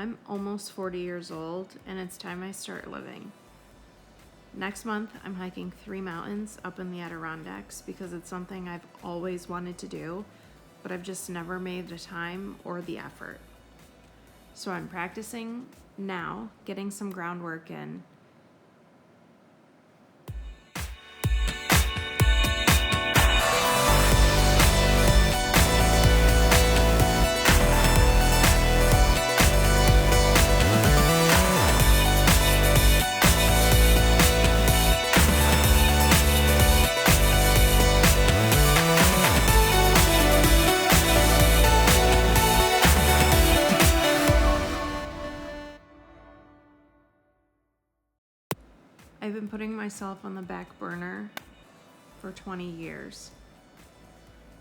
I'm almost 40 years old, and it's time I start living. Next month, I'm hiking 3 mountains up in the Adirondacks because it's something I've always wanted to do, but I've just never made the time or the effort. So I'm practicing now, getting some groundwork in. I've been putting myself on the back burner for 20 years.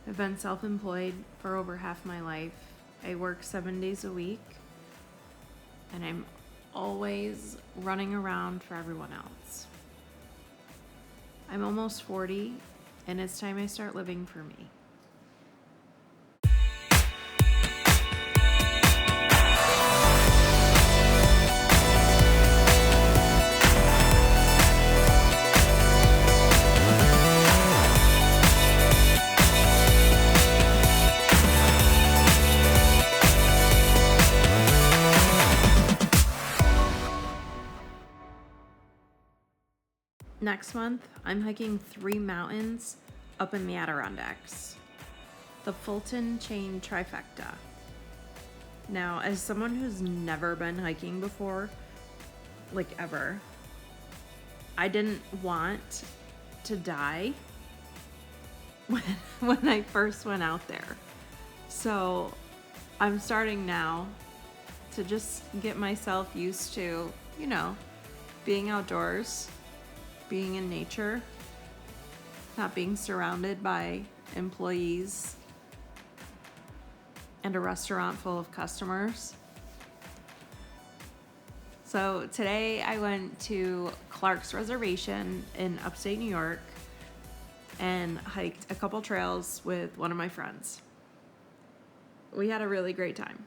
I've been self-employed for over half my life. I work 7 days a week, and I'm always running around for everyone else. I'm almost 40, and it's time I start living for me. Next month, I'm hiking 3 mountains up in the Adirondacks. The Fulton Chain Trifecta. Now, as someone who's never been hiking before, like ever, I didn't want to die when I first went out there. So I'm starting now to just get myself used to, being outdoors, being in nature, not being surrounded by employees and a restaurant full of customers. So today I went to Clark's Reservation in upstate New York and hiked a couple trails with one of my friends. We had a really great time.